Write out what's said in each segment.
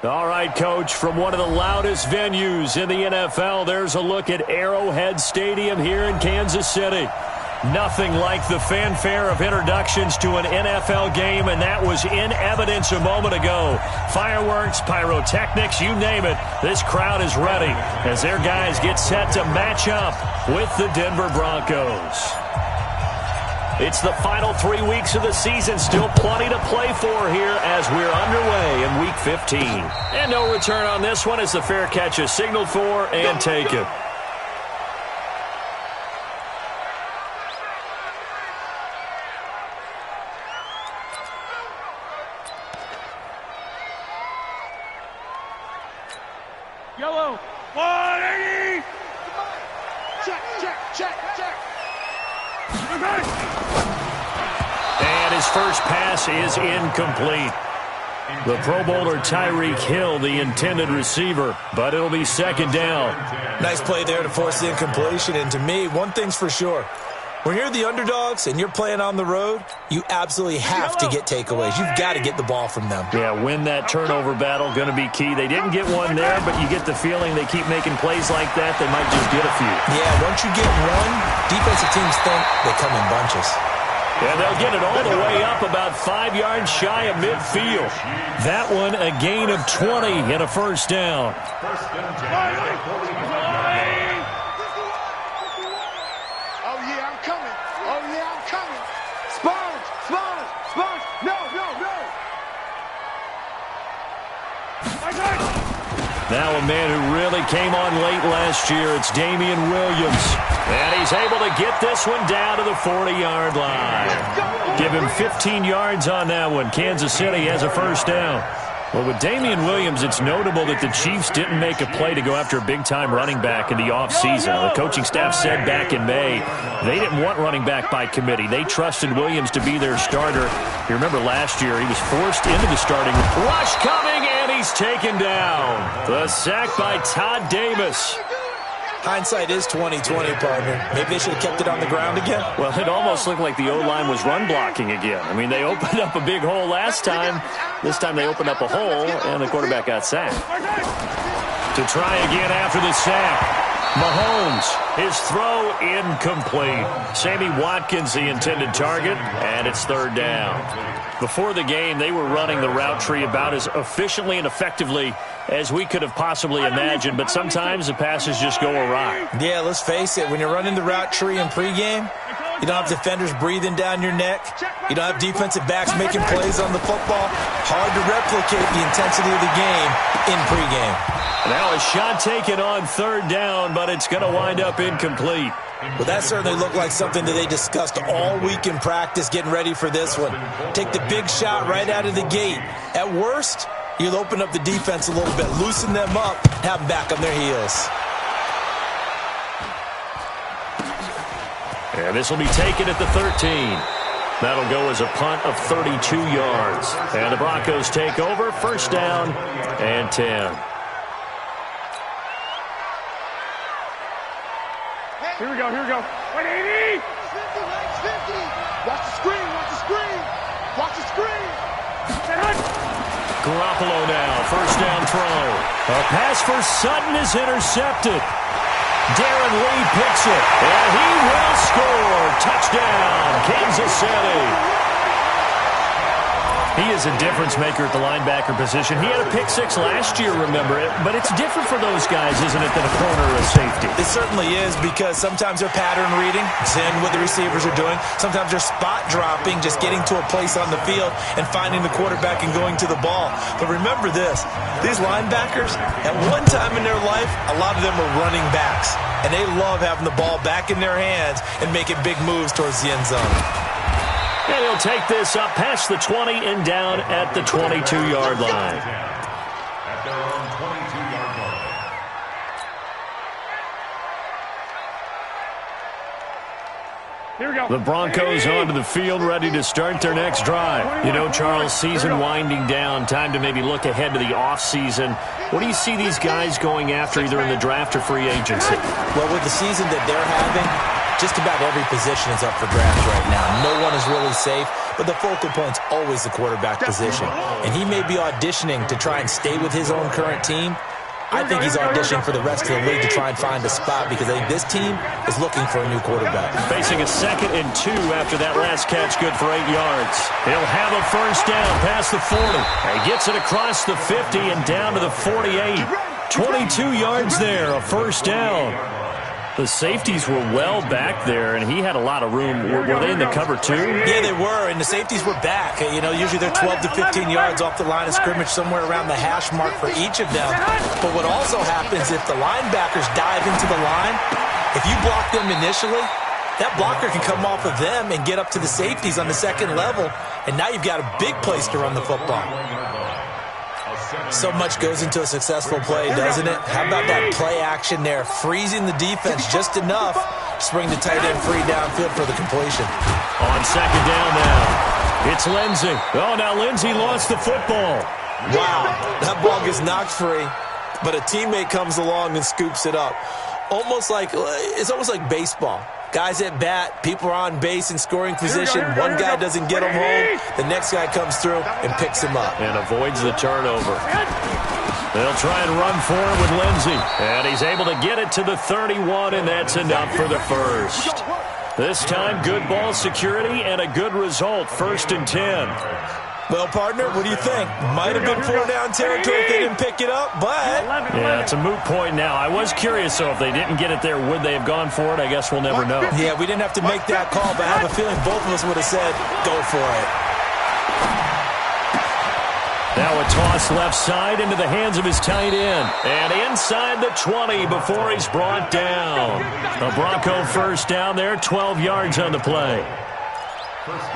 All right, Coach, from one of the loudest venues in the NFL, there's a look at Arrowhead Stadium here in Kansas City. Nothing like the fanfare of introductions to an NFL game, and that was in evidence a moment ago. Fireworks, pyrotechnics, you name it. This crowd is ready as their guys get set to match up with the Denver Broncos. It's the final 3 weeks of the season. Still plenty to play for here as we're underway in Week 15. And no return on this one as the fair catch is signaled for and taken. Yellow, 180! Check. And his first pass is incomplete. The Pro Bowler Tyreek Hill, the intended receiver, but it'll be second down. Nice play there to force the incompletion, and to me, one thing's for sure. When you're the underdogs and you're playing on the road, you absolutely have to get takeaways. You've got to get the ball from them. Yeah, win that turnover battle, going to be key. They didn't get one there, but you get the feeling they keep making plays like that, they might just get a few. Yeah, once you get one, defensive teams think they come in bunches. And they'll get it all the way up about 5 yards shy of midfield. That one, a gain of 20 and a first down. Now a man who really came on late last year, it's Damian Williams. And he's able to get this one down to the 40-yard line. Give him 15 yards on that one. Kansas City has a first down. Well, with Damian Williams, it's notable that the Chiefs didn't make a play to go after a big-time running back in the offseason. The coaching staff said back in May they didn't want running back by committee. They trusted Williams to be their starter. You remember last year he was forced into the starting rush coming, and he's taken down. The sack by Todd Davis. Hindsight is 20/20, partner. Maybe they should have kept it on the ground again. Well, it almost looked like the O-line was run blocking again. I mean, they opened up a big hole last time. This time they opened up a hole, and the quarterback got sacked. To try again after the sack. Mahomes, his throw incomplete. Sammy Watkins, the intended target, and it's third down. Before the game, they were running the route tree about as efficiently and effectively as we could have possibly imagined, but sometimes the passes just go awry. Yeah, let's face it, when you're running the route tree in pregame, you don't have defenders breathing down your neck. You don't have defensive backs making plays on the football. Hard to replicate the intensity of the game in pregame. Now a shot taken on third down, but it's going to wind up incomplete. Well, that certainly looked like something that they discussed all week in practice getting ready for this one. Take the big shot right out of the gate. At worst, you'll open up the defense a little bit, loosen them up, have them back on their heels. And this will be taken at the 13. That'll go as a punt of 32 yards. And the Broncos take over, first down and 10. Here we go. 180! 50, watch the screen! Garoppolo now, first down throw. A pass for Sutton is intercepted. Darren Lee picks it, and he will score. Touchdown, Kansas City. He is a difference maker at the linebacker position. He had a pick six last year, remember it, but it's different for those guys, isn't it, than a corner or a safety? It certainly is, because sometimes they're pattern reading, seeing what the receivers are doing. Sometimes they're spot dropping, just getting to a place on the field and finding the quarterback and going to the ball. But remember this, these linebackers, at one time in their life, a lot of them are running backs, and they love having the ball back in their hands and making big moves towards the end zone. And he'll take this up past the 20 and down at the 22-yard line. At their own 22-yard line. Here we go. The Broncos onto the field, ready to start their next drive. You know, Charles, season winding down, time to maybe look ahead to the offseason. What do you see these guys going after either in the draft or free agency? Well, with the season that they're having, Just about every position is up for grabs right now. No one is really safe, but the focal point's always the quarterback position. And he may be auditioning to try and stay with his own current team. I think he's auditioning for the rest of the league to try and find a spot because I think this team is looking for a new quarterback. Facing a 2nd and 2 after that last catch, good for 8 yards. He'll have a first down past the 40. He gets it across the 50 and down to the 48. 22 yards there, a first down. The safeties were well back there, and he had a lot of room. Were they in the cover too? Yeah, they were, and the safeties were back. You know, usually they're 12 to 15 yards off the line of scrimmage, somewhere around the hash mark for each of them. But what also happens if the linebackers dive into the line, if you block them initially, that blocker can come off of them and get up to the safeties on the 2nd level, and now you've got a big place to run the football. So much goes into a successful play, doesn't it? How about that play action there, freezing the defense just enough to bring the tight end free downfield for the completion. On 2nd down now, it's Lindsey. Oh, now Lindsey lost the football. Wow, that ball gets knocked free, but a teammate comes along and scoops it up. It's almost like baseball. Guys at bat, people are on base in scoring position. One guy doesn't get him home. The next guy comes through and picks him up. And avoids the turnover. They'll try and run for it with Lindsey. And he's able to get it to the 31, and that's enough for the first. This time, good ball security and a good result. 1st and 10. Well, partner, what do you think? Might have been 4-down territory if they didn't pick it up, but... Yeah, it's a moot point now. I was curious, though, if they didn't get it there, would they have gone for it? I guess we'll never know. Yeah, we didn't have to make that call, but I have a feeling both of us would have said, go for it. Now a toss left side into the hands of his tight end. And inside the 20 before he's brought down. A Bronco first down there, 12 yards on the play.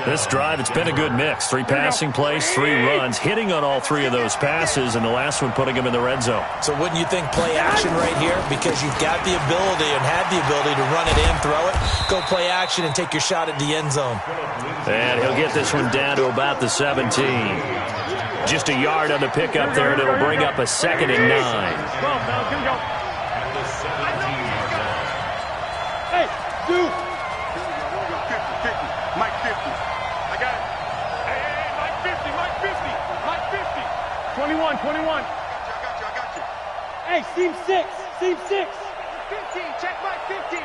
This drive, it's been a good mix. 3 passing plays, 3 runs, hitting on all 3 of those passes, and the last one putting him in the red zone. So wouldn't you think play action right here? Because you've got the ability and had the ability to run it in, throw it, go play action, and take your shot at the end zone. And he'll get this one down to about the 17. Just a yard on the pickup there, and it'll bring up a 2nd and 9. Hey, dude. Mike 50. I got it. Hey, Mike 50, Mike 50, Mike 50. 21. I got you. Hey, seam 6. 15, check Mike 15.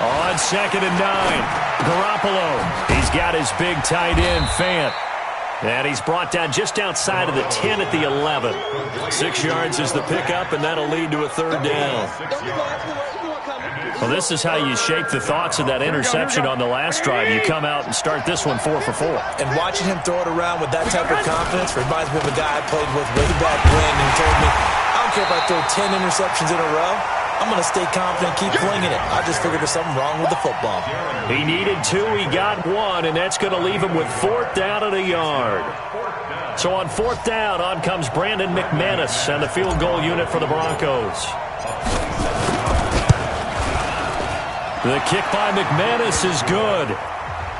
On 2nd and 9, Garoppolo. He's got his big tight end, Fant. And he's brought down just outside of the 10 at the 11. 6 yards is the pickup, and that'll lead to a 3rd down. Well, this is how you shake the thoughts of that interception on the last drive. You come out and start this one 4 for 4. And watching him throw it around with that type of confidence reminds me of a guy I played with way back when, and he told me, I don't care if I throw 10 interceptions in a row. I'm going to stay confident, keep flinging it. I just figured there's something wrong with the football. He needed 2, he got 1, and that's going to leave him with 4th down at a yard. So on 4th down, on comes Brandon McManus and the field goal unit for the Broncos. The kick by McManus is good.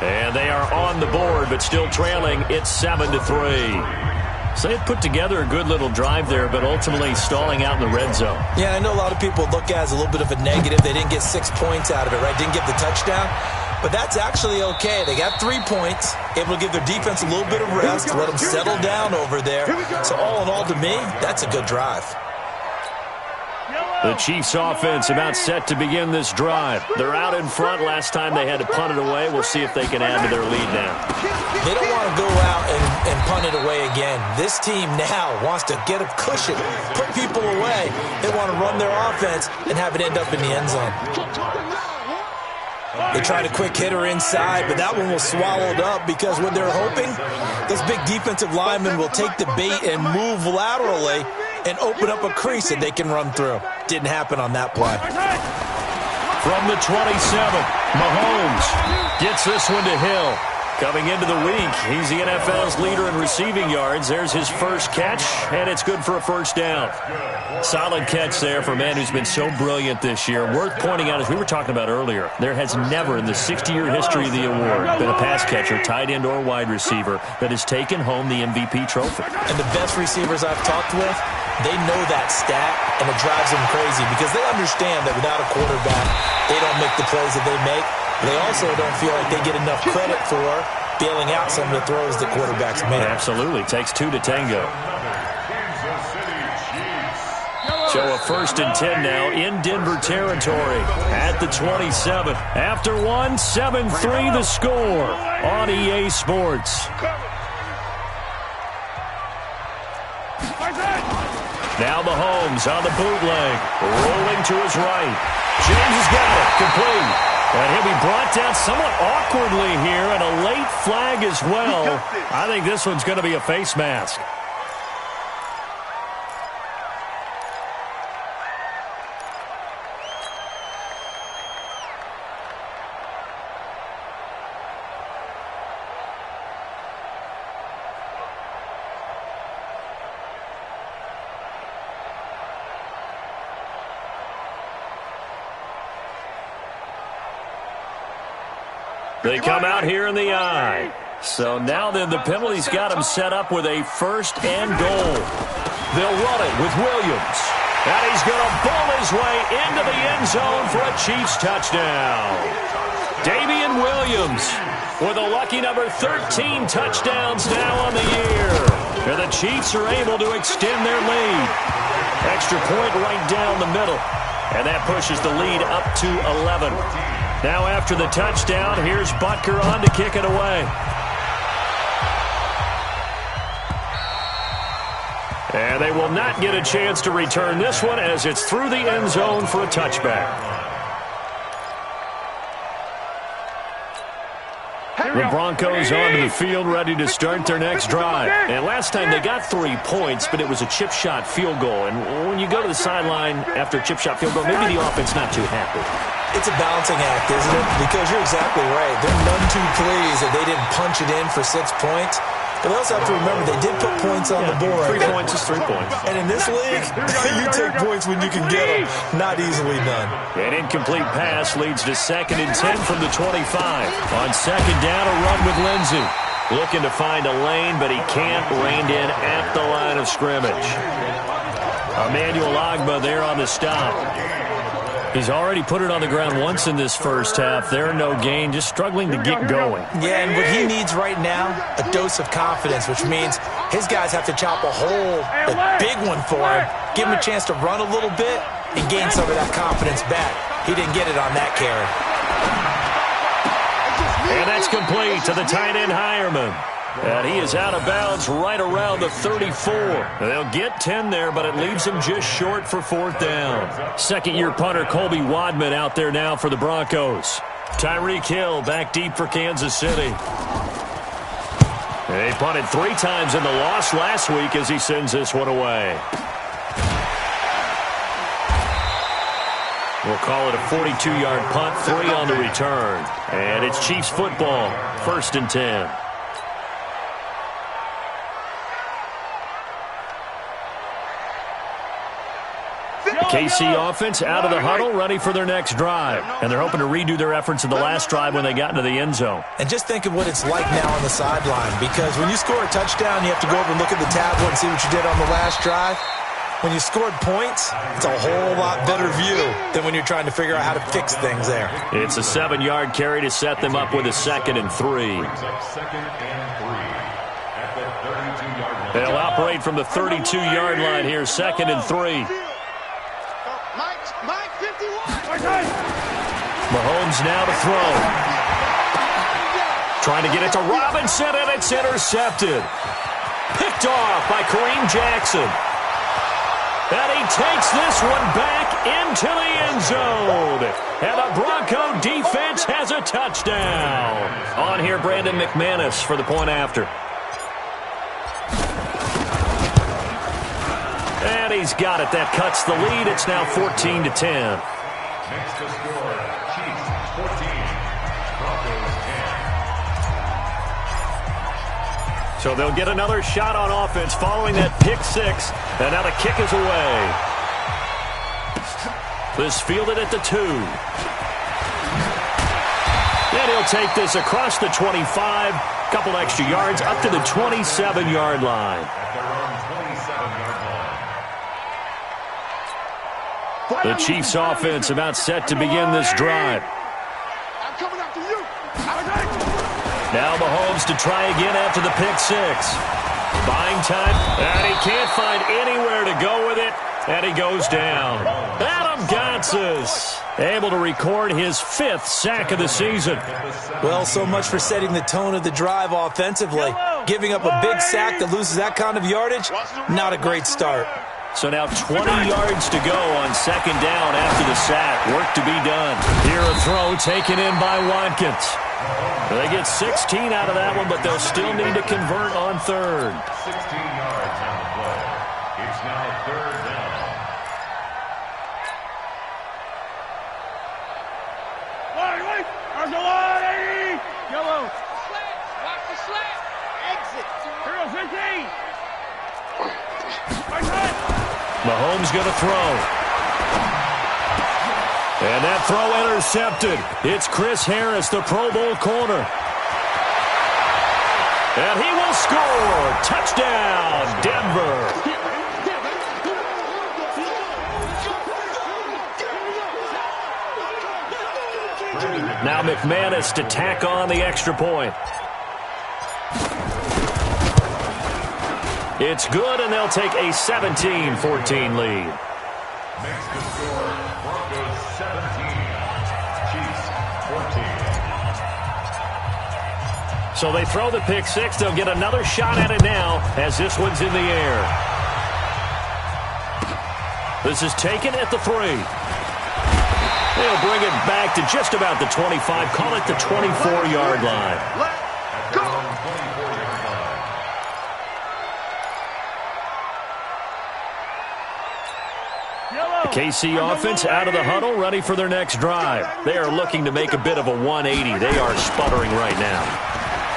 And they are on the board, but still trailing. It's 7-3. So they put together a good little drive there, but ultimately stalling out in the red zone. Yeah, I know a lot of people look at it as a little bit of a negative. They didn't get 6 points out of it, right? Didn't get the touchdown. But that's actually okay. They got 3 points, able to give their defense a little bit of rest, let them settle down over there. So all in all, to me, that's a good drive. The Chiefs offense about set to begin this drive. They're out in front. Last time they had to punt it away. We'll see if they can add to their lead now. They don't want to go out and punt it away again. This team now wants to get a cushion, put people away. They want to run their offense and have it end up in the end zone. They tried a quick hitter inside, but that one was swallowed up because what they're hoping, those big defensive linemen will take the bait and move laterally and open up a crease that they can run through. Didn't happen on that play. From the 27, Mahomes gets this one to Hill. Coming into the week, he's the NFL's leader in receiving yards. There's his first catch, and it's good for a first down. Solid catch there for a man who's been so brilliant this year. Worth pointing out, as we were talking about earlier, there has never in the 60-year history of the award been a pass catcher, tight end or wide receiver that has taken home the MVP trophy. And the best receivers I've talked with, they know that stat, and it drives them crazy because they understand that without a quarterback, they don't make the plays that they make. They also don't feel like they get enough credit for bailing out some of the throws that quarterbacks make. Absolutely. Takes two to tango. So a 1st and 10 now in Denver territory at the 27. After one, 7-3 the score on EA Sports. Now Mahomes on the bootleg, rolling to his right. James has got it, complete. And he'll be brought down somewhat awkwardly here, and a late flag as well. I think this one's going to be a face mask. They come out here in the eye. So now then the penalty's got him set up with a 1st and goal. They'll run it with Williams. And he's going to bowl his way into the end zone for a Chiefs touchdown. Damian Williams with a lucky number 13 touchdowns now on the year. And the Chiefs are able to extend their lead. Extra point right down the middle. And that pushes the lead up to 11. Now after the touchdown, here's Butker on to kick it away. And they will not get a chance to return this one as it's through the end zone for a touchback. The Broncos onto the field ready to start their next drive. And last time they got 3 points, but it was a chip shot field goal. And when you go to the sideline after a chip shot field goal, maybe the offense not too happy. It's a balancing act, isn't it? Because you're exactly right. They're none too pleased that they didn't punch it in for 6 points. But they also have to remember they did put points on the board. 3 points is 3 points. And in this league, you take points when you can get them. Not easily done. An incomplete pass leads to 2nd and 10 from the 25. On 2nd down, a run with Lindsey. Looking to find a lane, but he can't. Reined in at the line of scrimmage. Emmanuel Ogbah there on the stop. He's already put it on the ground once in this first half. There, no gain, just struggling to get going. Yeah, and what he needs right now, a dose of confidence, which means his guys have to chop a hole, a big one for him, give him a chance to run a little bit and gain some of that confidence back. He didn't get it on that carry. And that's complete to the tight end Hireman. And he is out of bounds right around the 34. They'll get 10 there, but it leaves him just short for 4th down. 2nd-year punter Colby Wadman out there now for the Broncos. Tyreek Hill back deep for Kansas City. They punted 3 times in the loss last week as he sends this one away. We'll call it a 42-yard punt, 3 on the return. And it's Chiefs football, 1st and 10. KC offense out of the huddle, ready for their next drive. And they're hoping to redo their efforts in the last drive when they got into the end zone. And just think of what it's like now on the sideline, because when you score a touchdown, you have to go over and look at the tablet and see what you did on the last drive. When you scored points, it's a whole lot better view than when you're trying to figure out how to fix things there. It's a 7-yard carry to set them up with a 2nd and 3. They'll operate from the 32-yard line here, 2nd and 3. Mahomes now to throw. Trying to get it to Robinson, and it's intercepted. Picked off by Kareem Jackson. And he takes this one back into the end zone. And the Bronco defense has a touchdown. On here, Brandon McManus for the point after. And he's got it. That cuts the lead. It's now 14-10. Next to score, Chiefs 14, Broncos 10. So they'll get another shot on offense following that pick 6. And now the kick is away. This fielded at the 2. And he'll take this across the 25. Couple extra yards up to the 27-yard line. At their own 27-yard line. The Chiefs offense about set to begin this drive. I'm coming after you. Now Mahomes to try again after the pick six. Buying time, and he can't find anywhere to go with it, and he goes down. Adam Gotsis able to record his 5th sack of the season. Well, so much for setting the tone of the drive offensively. Giving up a big sack that loses that kind of yardage, not a great start. So now 20 yards to go on second down after the sack. Work to be done. Here a throw taken in by Watkins. They get 16 out of that one, but they'll still need to convert on third. 16 yards on the play. It's now third down. Wait. Arzelati! Yellow. Slant. Watch the slant. Exit. Here goes 15. Mahomes going to throw. And that throw intercepted. It's Chris Harris, the Pro Bowl corner. And he will score. Touchdown, Denver. Now McManus to tack on the extra point. It's good, and they'll take a 17-14 lead. Makes the score. Broncos 17. Chiefs 14. So they throw the pick six. They'll get another shot at it now as this one's in the air. This is taken at the 3. They'll bring it back to just about the 25. Call it the 24-yard line. Let's go. 24-yard line. The KC offense out of the huddle, ready for their next drive. They are looking to make a bit of a 180. They are sputtering right now.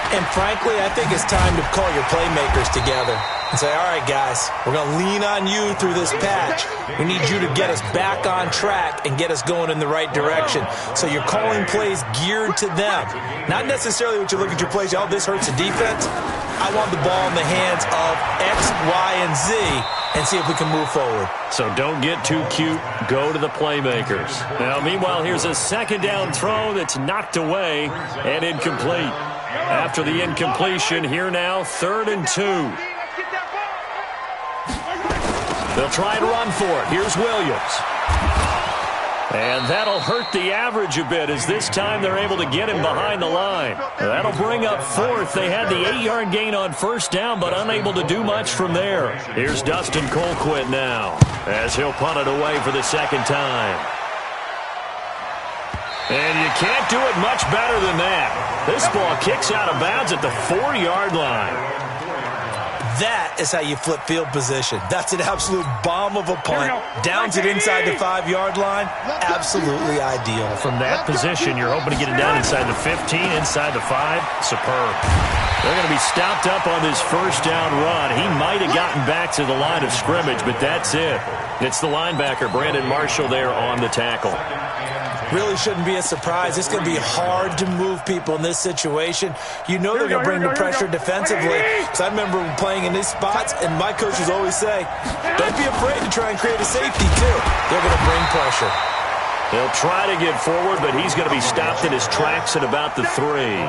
And frankly, I think it's time to call your playmakers together and say, all right, guys, we're going to lean on you through this patch. We need you to get us back on track and get us going in the right direction. So you're calling plays geared to them. Not necessarily what you look at your plays, oh, this hurts the defense. I want the ball in the hands of X, Y, and Z and see if we can move forward. So don't get too cute. Go to the playmakers. Now, meanwhile, here's a second down throw that's knocked away and incomplete. After the incompletion, here now, 3rd and 2. They'll try and run for it. Here's Williams. And that'll hurt the average a bit as this time they're able to get him behind the line. That'll bring up 4th. They had the 8-yard gain on first down, but unable to do much from there. Here's Dustin Colquitt now as he'll punt it away for the second time. And you can't do it much better than that. This ball kicks out of bounds at the 4-yard line. That is how you flip field position. That's an absolute bomb of a punt. Downs it inside the 5-yard line. Absolutely ideal. From that position, you're hoping to get it down inside the 15, inside the 5. Superb. They're going to be stopped up on this first down run. He might have gotten back to the line of scrimmage, but that's it. It's the linebacker, Brandon Marshall, there on the tackle. Really shouldn't be a surprise. It's going to be hard to move people in this situation. You know they're going to bring the pressure defensively. Because I remember playing in these spots, and my coaches always say, don't be afraid to try and create a safety, too. They're going to bring pressure. He'll try to get forward, but he's going to be stopped in his tracks at about the 3.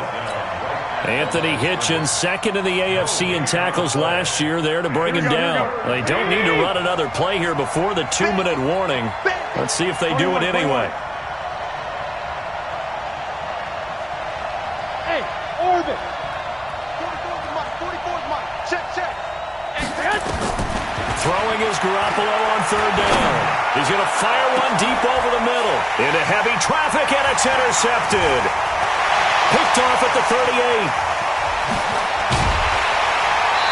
Anthony Hitchens, 2nd in the AFC in tackles last year, there to bring him down. They don't need to run another play here before the 2-minute warning. Let's see if they do it anyway. Throwing is Garoppolo on 3rd down. He's going to fire one deep over the middle. Into heavy traffic, and it's intercepted. Picked off at the 38.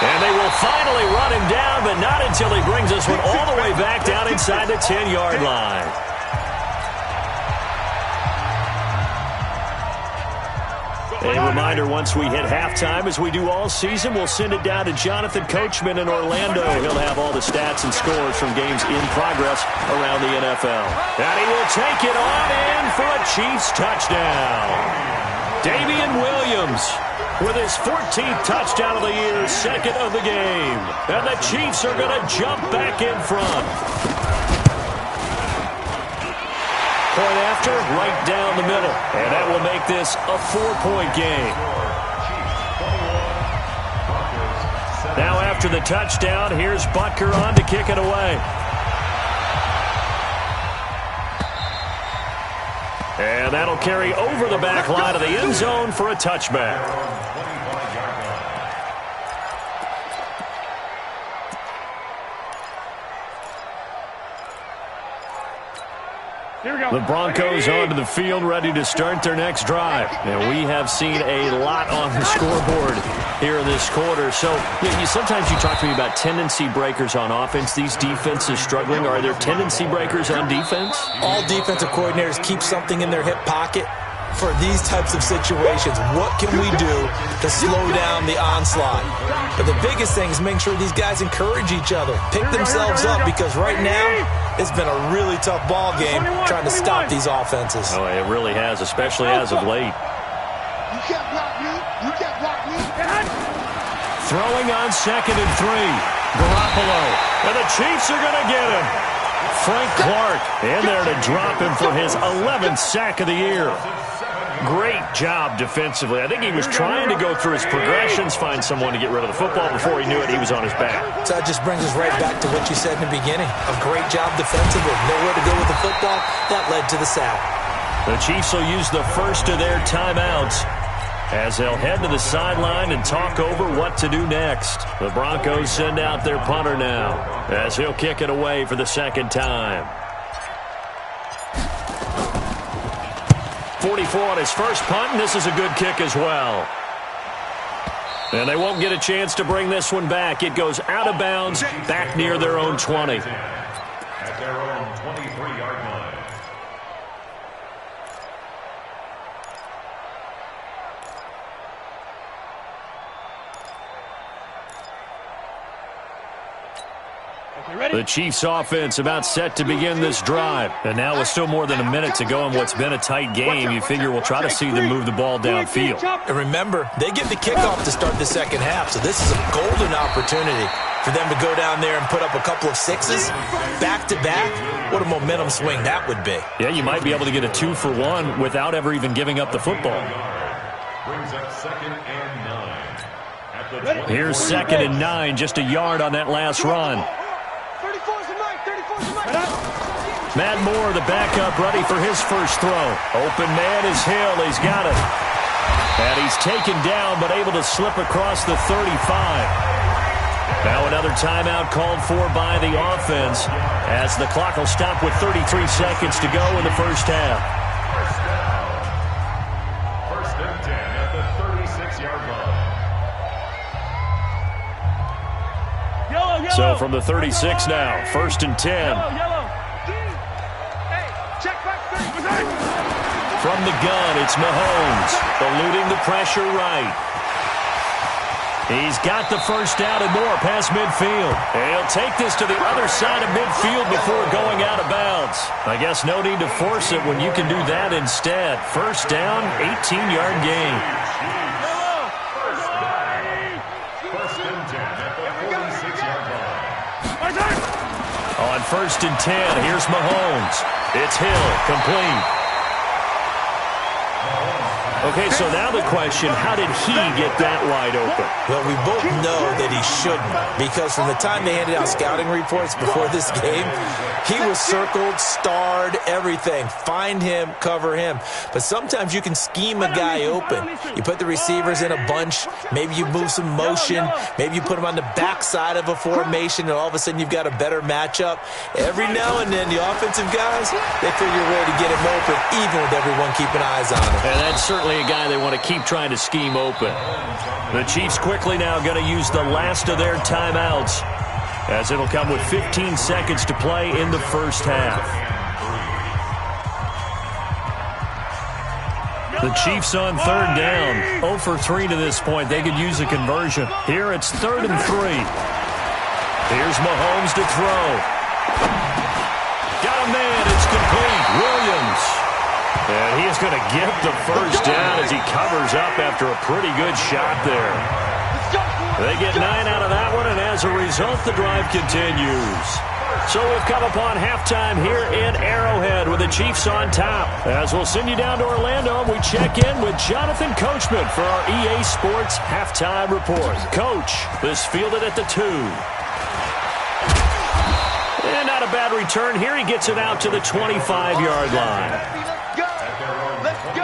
And they will finally run him down, but not until he brings this one all the way back down inside the 10-yard line. A reminder, once we hit halftime, as we do all season, we'll send it down to Jonathan Coachman in Orlando. He'll have all the stats and scores from games in progress around the NFL. And he will take it on in for a Chiefs touchdown. Damian Williams with his 14th touchdown of the year, 2nd of the game. And the Chiefs are going to jump back in front. point after, right down the middle. And that will make this a 4-point game. Now after the touchdown, here's Butker on to kick it away. And that'll carry over the back line of the end zone for a touchback. The Broncos onto the field, ready to start their next drive. And we have seen a lot on the scoreboard here in this quarter. So sometimes you talk to me about tendency breakers on offense. These defenses struggling. Are there tendency breakers on defense? All defensive coordinators keep something in their hip pocket for these types of situations. What can we do to slow down the onslaught? But the biggest thing is making sure these guys encourage each other, pick themselves up, because right now it's been a really tough ball game trying to stop these offenses. Oh, it really has, especially as of late. You can't block me. You can't block me. Throwing on 2nd and 3. Garoppolo. And the Chiefs are going to get him. Frank Clark in there to drop him for his 11th sack of the year. Great job defensively. I think he was trying to go through his progressions, find someone to get rid of the football. Before he knew it, he was on his back. So that just brings us right back to what you said in the beginning. A great job defensively. Nowhere to go with the football. That led to the sack. The Chiefs will use the first of their timeouts as they'll head to the sideline and talk over what to do next. The Broncos send out their punter now as he'll kick it away for the second time. 44 on his first punt, and this is a good kick as well. And they won't get a chance to bring this one back. It goes out of bounds, back near their own 20. At their own 23-yard line. The Chiefs offense about set to begin this drive. And now with still more than a minute to go in what's been a tight game, you figure we'll try to see them move the ball downfield. And remember, they get the kickoff to start the second half, so this is a golden opportunity for them to go down there and put up a couple of sixes back-to-back. What a momentum swing that would be. Yeah, you might be able to get a 2-for-1 without ever even giving up the football. Brings up 2nd and 9. Here's 2nd and 9, just a yard on that last run. Matt Moore, the backup, ready for his first throw. Open man is Hill. He's got it. And he's taken down, but able to slip across the 35. Now another timeout called for by the offense as the clock will stop with 33 seconds to go in the first half. First and 10 at the 36-yard line. So from the 36 now, 1st and 10. From the gun, it's Mahomes, eluding the pressure right. He's got the first down and more past midfield. And he'll take this to the other side of midfield before going out of bounds. I guess no need to force it when you can do that instead. First down, 18-yard gain. First and 10 at the 46-yard line. On 1st and 10, here's Mahomes. It's Hill, complete. Okay, so now the question, how did he get that wide open? Well, we both know that he shouldn't, because from the time they handed out scouting reports before this game, he was circled, starred, everything. Find him, cover him. But sometimes you can scheme a guy open. You put the receivers in a bunch, maybe you move some motion, maybe you put him on the backside of a formation, and all of a sudden you've got a better matchup. Every now and then, the offensive guys, they figure a way to get him open, even with everyone keeping eyes on him. And that's certainly a guy they want to keep trying to scheme open. The Chiefs quickly now going to use the last of their timeouts, as it'll come with 15 seconds to play in the first half. The Chiefs on 3rd down, 0 for 3 to this point. They could use a conversion. Here it's 3rd and 3. Here's Mahomes to throw. Got a man, it's complete. Williams. And he is going to get the first down as he covers up after a pretty good shot there. They get 9 out of that one, and as a result, the drive continues. So So we've come upon halftime here in Arrowhead with the Chiefs on top. As we'll send you down to Orlando, we check in with Jonathan Coachman for our EA Sports Halftime Report. Coach, this fielded at the 2. And not a bad return here. He gets it out to the 25-yard line. Let's go.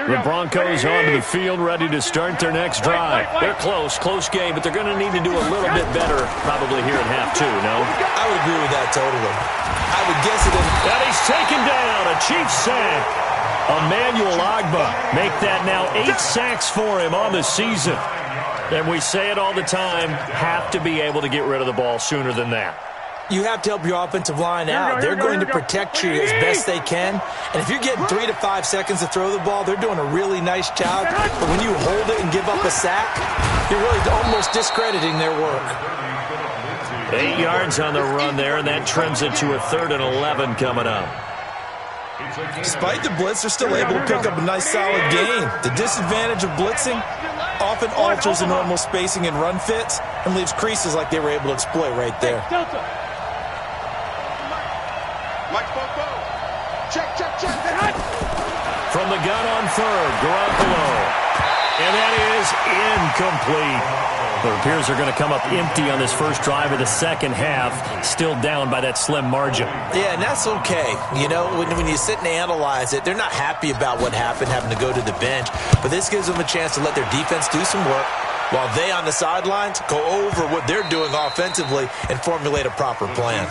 The Broncos onto the field, ready to start their next drive. They're close game, but they're going to need to do a little bit better probably here in half 2, no? I would agree with that totally. I would guess it is. And he's taken down, a Chiefs sack. Emmanuel Ogbah make that now 8 sacks for him on the season. And we say it all the time, have to be able to get rid of the ball sooner than that. You have to help your offensive line out. They're going to protect you as best they can. And if you're getting 3 to 5 seconds to throw the ball, they're doing a really nice job. But when you hold it and give up a sack, you're really almost discrediting their work. 8 yards on the run there, and that trims it to a 3rd and 11 coming up. Despite the blitz, they're still able to pick up a nice, solid gain. The disadvantage of blitzing often alters the normal spacing and run fits and leaves creases like they were able to exploit right there. From the gun on 3rd, Garoppolo. And that is incomplete. It appears they're going to come up empty on this first drive of the second half, still down by that slim margin. Yeah, and that's okay. You know, when you sit and analyze it, they're not happy about what happened, having to go to the bench. But this gives them a chance to let their defense do some work while they on the sidelines go over what they're doing offensively and formulate a proper plan.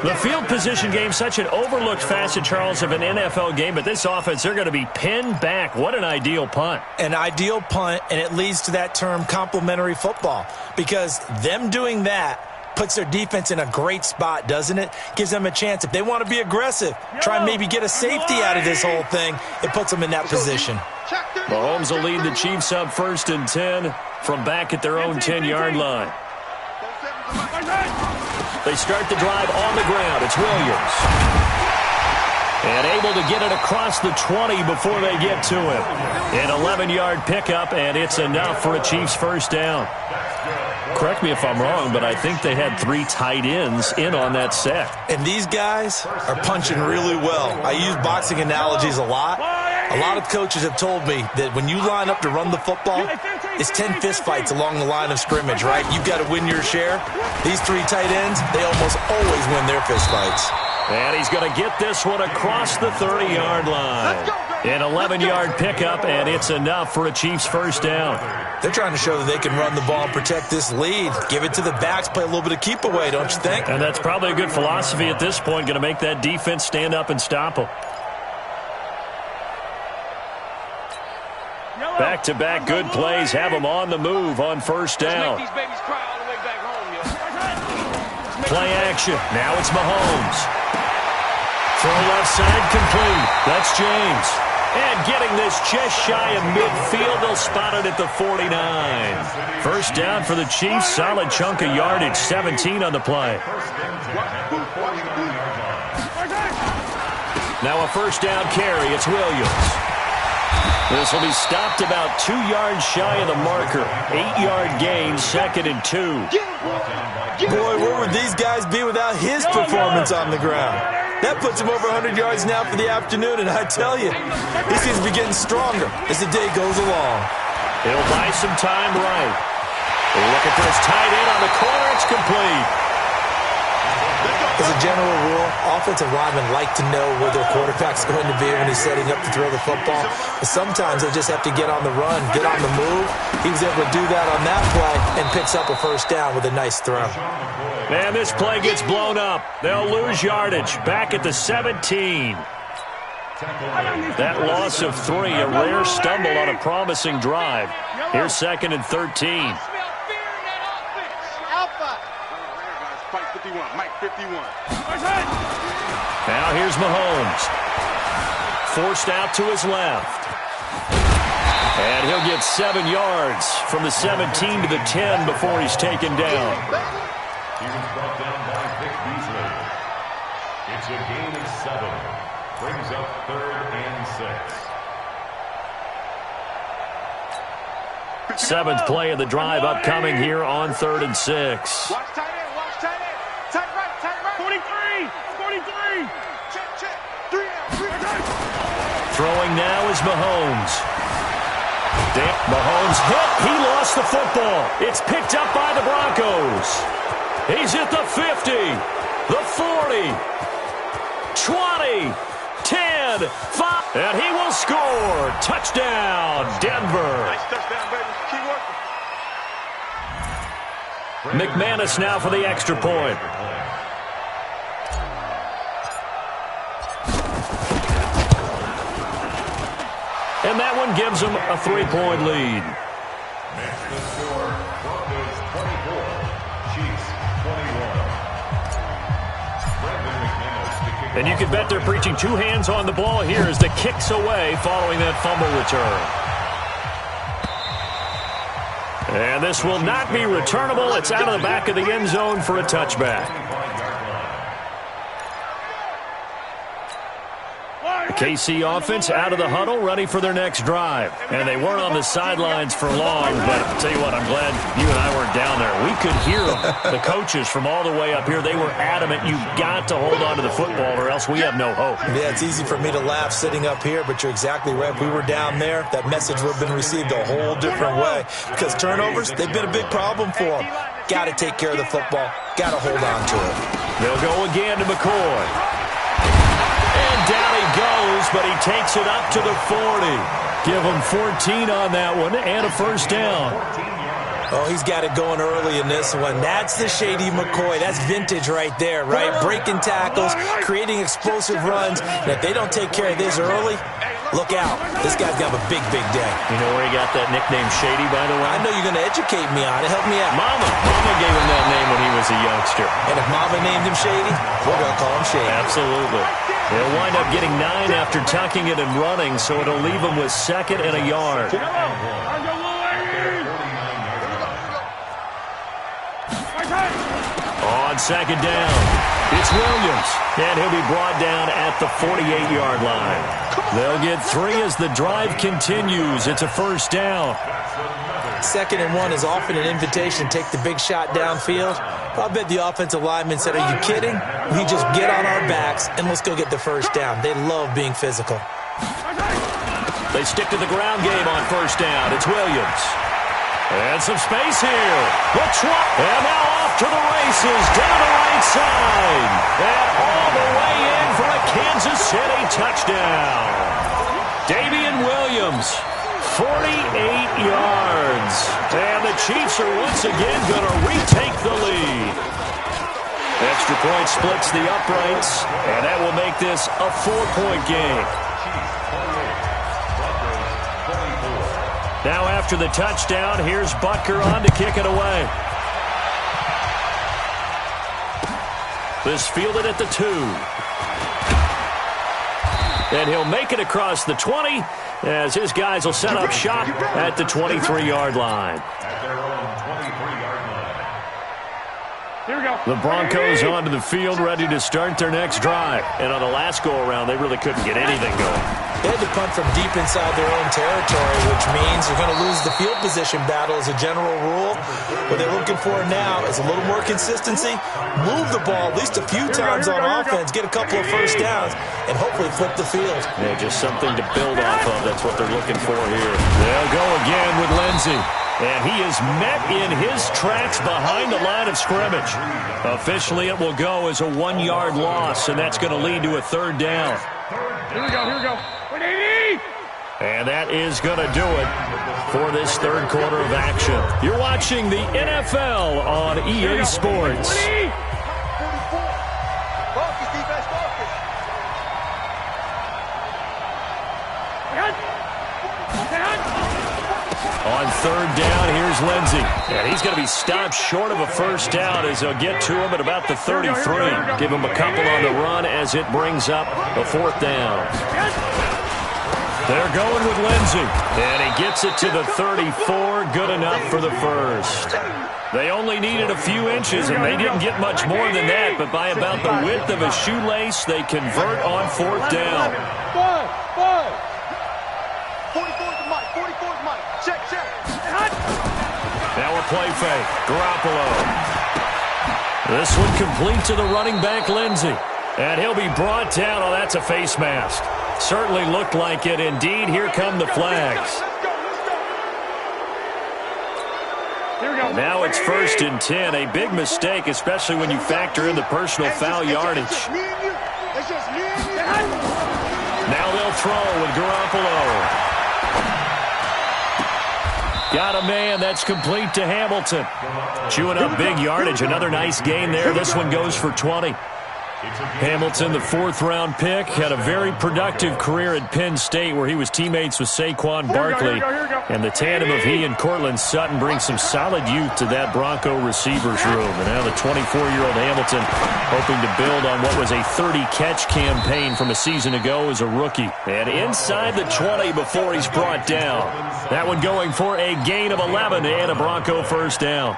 The field position game, such an overlooked facet, Charles, of an NFL game, but this offense, they're going to be pinned back. What an ideal punt. An ideal punt, and it leads to that term complementary football, because them doing that puts their defense in a great spot, doesn't it? Gives them a chance. If they want to be aggressive, try and maybe get a safety out of this whole thing, it puts them in that position. Mahomes will lead the Chiefs up 1st and 10 from back at their own 10-yard line. They start the drive on the ground. It's Williams. And able to get it across the 20 before they get to him. An 11-yard pickup, and it's enough for a Chiefs first down. Correct me if I'm wrong, but I think they had 3 tight ends in on that set. And these guys are punching really well. I use boxing analogies a lot. A lot of coaches have told me that when you line up to run the football, it's 10 fistfights along the line of scrimmage, right? You've got to win your share. These 3 tight ends, they almost always win their fistfights. And he's going to get this one across the 30-yard line. An 11-yard pickup, and it's enough for a Chiefs first down. They're trying to show that they can run the ball and protect this lead. Give it to the backs, play a little bit of keep away, don't you think? And that's probably a good philosophy at this point, going to make that defense stand up and stop them. Back-to-back good plays have them on the move on first down. Play action. Now it's Mahomes. Throw left side complete. That's James. And getting this just shy of midfield, they'll spot it at the 49. First down for the Chiefs. Solid chunk of yardage. 17 on the play. Now a first down carry. It's Williams. This will be stopped about 2 yards shy of the marker. 8-yard gain, 2nd and 2. Boy, where would these guys be without his performance on the ground? That puts him over 100 yards now for the afternoon, and I tell you, he seems to be getting stronger as the day goes along. He'll buy some time right. Look at this tight end on the corner. It's complete. As a general rule, offensive linemen like to know where their quarterback's going to be when he's setting up to throw the football. But sometimes they just have to get on the run, get on the move. He was able to do that on that play and picks up a first down with a nice throw. And this play gets blown up. They'll lose yardage. Back at the 17. That loss of 3, a rare stumble on a promising drive. Here's 2nd and 13. Now here's Mahomes. Forced out to his left. And he'll get 7 yards from the 17 to the 10 before he's taken down. He was brought down by Vic Beasley. It's a gain of 7. Brings up 3rd and 6. Seventh play of the drive upcoming here on 3rd and 6. Watch tight end, watch tight end. Tight right. 43. Check. 3 out. Throwing now is Mahomes. Mahomes hit. He lost the football. It's picked up by the Broncos. He's at the 50, the 40, 20, 10, 5, and he will score. Touchdown, Denver. Nice touchdown, baby. Keep working. McManus now for the extra point. And that one gives them a 3-point lead. Next to score, Broncos 24, Chiefs 21. And you can bet they're preaching 2 hands on the ball here as the kick's away following that fumble return. And this will not be returnable. It's out of the back of the end zone for a touchback. KC offense out of the huddle, ready for their next drive. And they weren't on the sidelines for long, but I'll tell you what, I'm glad you and I weren't down there. We could hear them, the coaches from all the way up here. They were adamant, you've got to hold on to the football or else we have no hope. Yeah, it's easy for me to laugh sitting up here, but you're exactly right. If we were down there, that message would have been received a whole different way. Because turnovers, they've been a big problem for them. Got to take care of the football. Got to hold on to it. They'll go again to McCoy. And down he goes, but he takes it up to the 40. Give him 14 on that one and a first down. Oh, he's got it going early in this one. That's the Shady McCoy. That's vintage right there, right? Breaking tackles, creating explosive runs. And if they don't take care of this early, look out. This guy's going to have a big, big day. You know where he got that nickname Shady, by the way? I know you're going to educate me on it. Help me out. Mama gave him that name when he was a youngster. And if Mama named him Shady, we're going to call him Shady. Absolutely. They'll wind up getting 9 after tucking it and running, so it'll leave them with 2nd and a yard. On 2nd down, it's Williams, and he'll be brought down at the 48-yard line. They'll get 3 as the drive continues. It's a first down. 2nd and 1 is often an invitation. Take the big shot downfield. I bet the offensive lineman said, are you kidding? We just get on our backs and let's go get the first down. They love being physical. They stick to the ground game on first down. It's Williams. And some space here. And now off to the races down the right side. And all the way in for a Kansas City touchdown. Damian Williams, 48 yards. And the Chiefs are once again going to retake the lead. Extra point splits the uprights, and that will make this a 4-point game. Now after the touchdown, here's Butker on to kick it away. This fielded at the 2. And he'll make it across the 20 as his guys will set up shop at the 23-yard line. At their own 23-yard line. Here we go. The Broncos onto the field ready to start their next drive. And on the last go-around, they really couldn't get anything going. They had to punt from deep inside their own territory, which means they're going to lose the field position battle as a general rule. What they're looking for now is a little more consistency, move the ball at least a few times on offense, get a couple of first downs, and hopefully flip the field. Yeah, just something to build off of. That's what they're looking for here. They'll go again with Lindsey. And he is met in his tracks behind the line of scrimmage. Officially, it will go as a 1-yard loss, and that's going to lead to a 3rd down. Here we go. 180! And that is going to do it for this 3rd quarter of action. You're watching the NFL on EA Sports. 20! On 3rd down, here's Lindsey. And he's going to be stopped short of a first down as they'll get to him at about the 33. Give him a couple on the run as it brings up a 4th down. They're going with Lindsey. And he gets it to the 34. Good enough for the first. They only needed a few inches, and they didn't get much more than that. But by about the width of a shoelace, they convert on 4th down. 44 to Mike. Check. a play fake. Garoppolo. This one complete to the running back, Lindsey. And he'll be brought down. Oh, that's a face mask. Certainly looked like it. Indeed, here come the flags. And now it's 1st and 10. A big mistake, especially when you factor in the personal foul yardage. Now they'll throw with Garoppolo. Got a man. That's complete to Hamilton. Chewing up big yardage. Another nice gain there. This one goes for 20. Hamilton, the 4th-round pick, had a very productive career at Penn State where he was teammates with Saquon Barkley. And the tandem of he and Cortland Sutton brings some solid youth to that Bronco receivers room. And now the 24-year-old Hamilton hoping to build on what was a 30-catch campaign from a season ago as a rookie. And inside the 20 before he's brought down. That one going for a gain of 11 and a Bronco first down.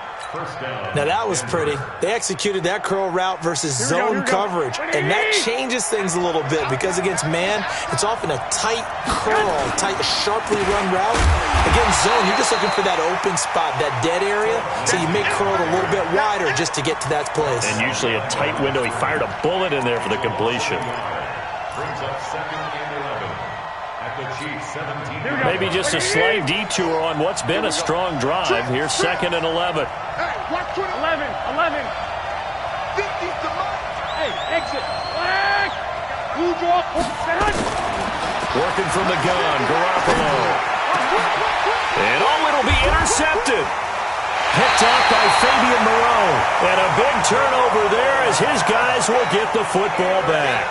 Now that was pretty. They executed that curl route versus zone coverage, and that changes things a little bit because against man, it's often a tight curl, tight, sharply run route. Against zone, you're just looking for that open spot, that dead area, so you make curl a little bit wider just to get to that place. And usually a tight window. He fired a bullet in there for the completion. Brings up 2nd and 11. Maybe just a slight detour on what's been a strong drive. Here's 2nd and 11. Hey, watch 11, 11. 50 to Mike. Hey, exit. Flag. Blue draw. Working from the gun, Garoppolo. And it'll be intercepted. Picked off by Fabian Moreau. And a big turnover there as his guys will get the football back.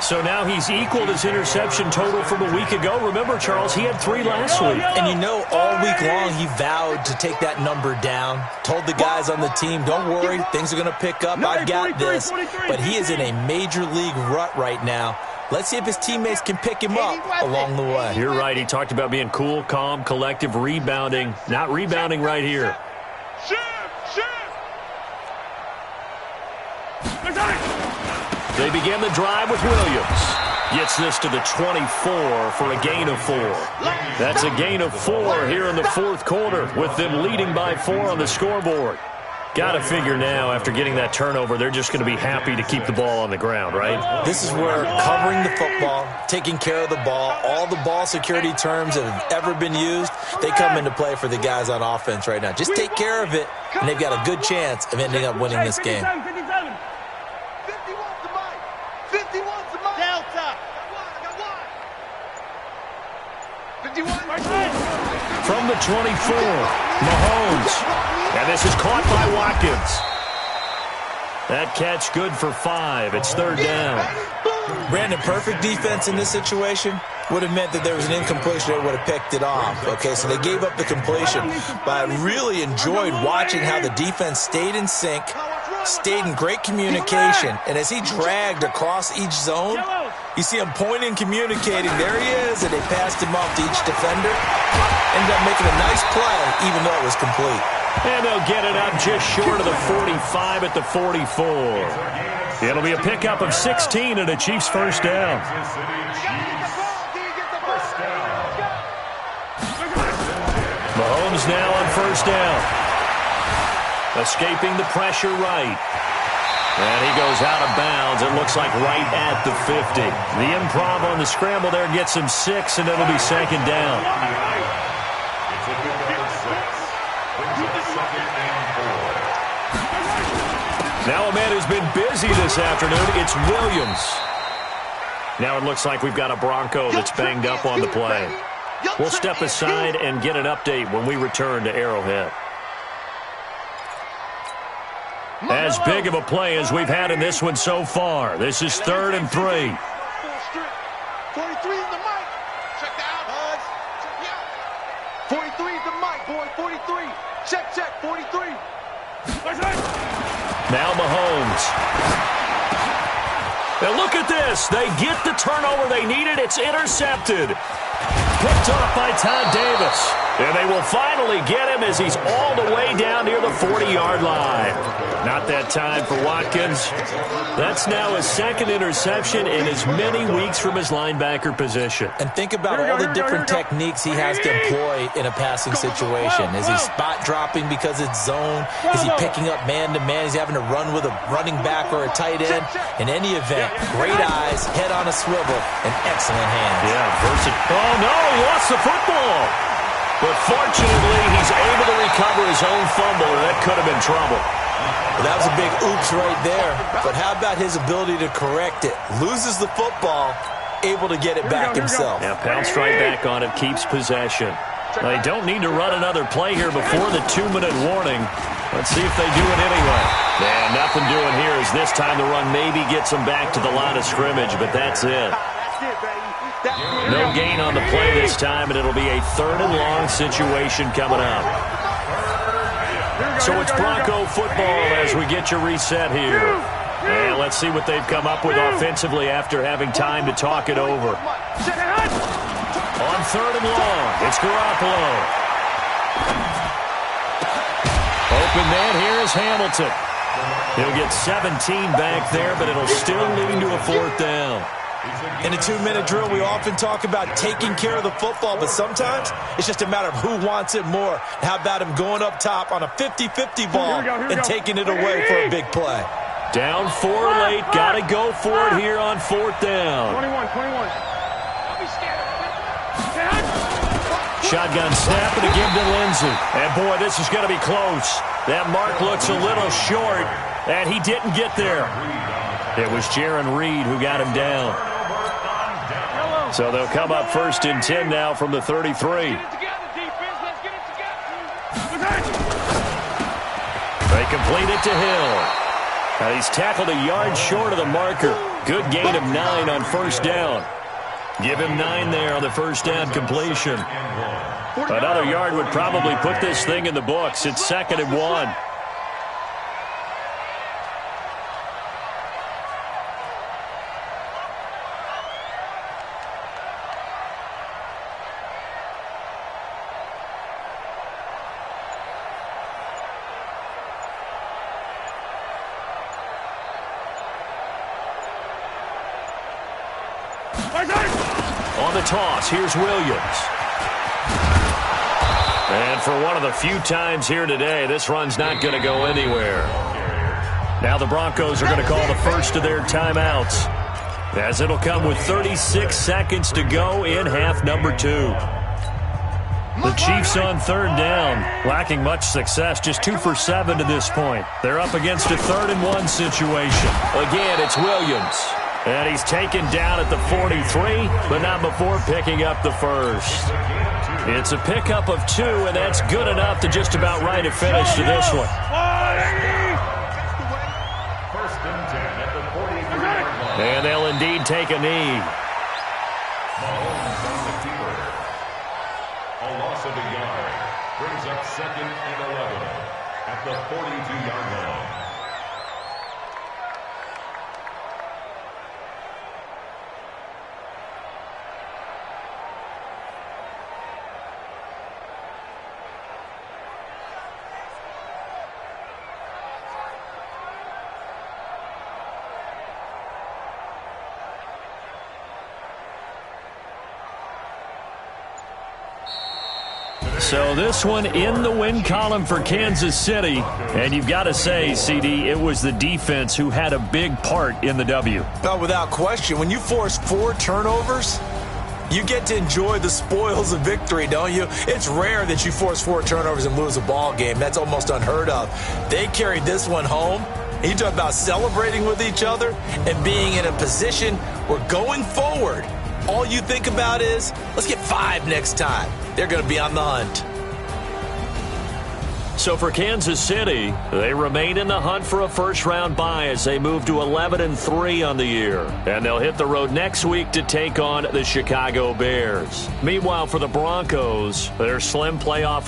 So now he's equaled his interception total from a week ago. Remember, Charles, he had 3 last week. And you know, all week long he vowed to take that number down. Told the guys on the team, don't worry, things are going to pick up. I've got this. But he is in a major league rut right now. Let's see if his teammates can pick him up along the way. You're right. He talked about being cool, calm, collective, rebounding. Not rebounding right here. They begin the drive with Williams. Gets this to the 24 for a gain of 4. That's a gain of 4 here in the 4th quarter with them leading by 4 on the scoreboard. Got to figure now after getting that turnover, they're just going to be happy to keep the ball on the ground, right? This is where covering the football, taking care of the ball, all the ball security terms that have ever been used, they come into play for the guys on offense right now. Just take care of it, and they've got a good chance of ending up winning this game. From the 24, Mahomes. And this is caught by Watkins. That catch good for 5. It's 3rd down. Brandon, perfect defense in this situation would have meant that there was an incompletion that would have picked it off. Okay, so they gave up the completion. But I really enjoyed watching how the defense stayed in sync, stayed in great communication. And as he dragged across each zone, you see him pointing, communicating. There he is, and they passed him off to each defender. Ended up making a nice play, even though it was complete. And they'll get it up just short of the 45 at the 44. It'll be a pickup of 16 and a Chiefs first down. Mahomes now on first down. Escaping the pressure right. And he goes out of bounds. It looks like right at the 50. The improv on the scramble there gets him 6, and it'll be 2nd down. Now a man who's been busy this afternoon, it's Williams. Now it looks like we've got a Bronco that's banged up on the play. We'll step aside and get an update when we return to Arrowhead. As big of a play as we've had in this one so far. This is 3rd and 3. 43 is the mic. Check that out, Buzz. Check me out. 43 is the mic, boy. 43. Check, 43. Now Mahomes. Now look at this. They get the turnover they needed. It's intercepted. Picked off by Todd Davis. And they will finally get him as he's all the way down near the 40-yard line. Not that time for Watkins. That's now his second interception in as many weeks from his linebacker position. And think about all the different techniques he has to employ in a passing situation. Is he spot dropping because it's zone? Is he picking up man-to-man? Is he having to run with a running back or a tight end? In any event, great eyes, head on a swivel, and excellent hands. Yeah, versatile. Oh, no, he lost the football. But fortunately, he's able to recover his own fumble, or that could have been trouble. Well, that was a big oops right there. But how about his ability to correct it? Loses the football, able to get it back himself. Yeah, pounced right back on it, keeps possession. They don't need to run another play here before the 2-minute warning. Let's see if they do it anyway. Yeah, nothing doing here as this time the run maybe gets them back to the line of scrimmage, but that's it. No gain on the play this time, and it'll be a 3rd and long situation coming up. So it's Bronco football as we get you reset here. And let's see what they've come up with offensively after having time to talk it over. On 3rd and long, it's Garoppolo. Open man here is Hamilton. He'll get 17 back there, but it'll still lead to a 4th down. In a 2-minute drill, we often talk about taking care of the football, but sometimes it's just a matter of who wants it more. How about him going up top on a 50-50 ball and taking it away for a big play? Down 4 late, got to go for it here on 4th down. 21. Shotgun snap and a give to Lindsey. And boy, this is going to be close. That mark looks a little short, and he didn't get there. It was Jaron Reed who got him down. So they'll come up 1st and 10 now from the 33. They complete it to Hill. Now he's tackled a yard short of the marker. Good gain of 9 on 1st down. Give him 9 there on the 1st down completion. Another yard would probably put this thing in the books. It's 2nd and 1. On the toss, here's Williams. And for one of the few times here today, this run's not going to go anywhere. Now the Broncos are going to call the first of their timeouts, as it'll come with 36 seconds to go in half number 2. The Chiefs on 3rd down, lacking much success, just 2 for 7 to this point. They're up against a 3rd and 1 situation. Again, it's Williams. And he's taken down at the 43, but not before picking up the first. It's a pickup of 2, and that's good enough to just about write a finish to this one. And they'll indeed take a knee. A loss of a yard brings up 2nd and 11 at the 42-yard line. So this one in the win column for Kansas City. And you've got to say, CD, it was the defense who had a big part in the W. Oh, without question. When you force 4 turnovers, you get to enjoy the spoils of victory, don't you? It's rare that you force 4 turnovers and lose a ball game. That's almost unheard of. They carried this one home. You talk about celebrating with each other and being in a position where going forward, all you think about is, let's get 5 next time. They're going to be on the hunt. So for Kansas City, they remain in the hunt for a first-round bye as they move to 11-3 on the year. And they'll hit the road next week to take on the Chicago Bears. Meanwhile, for the Broncos, their slim playoff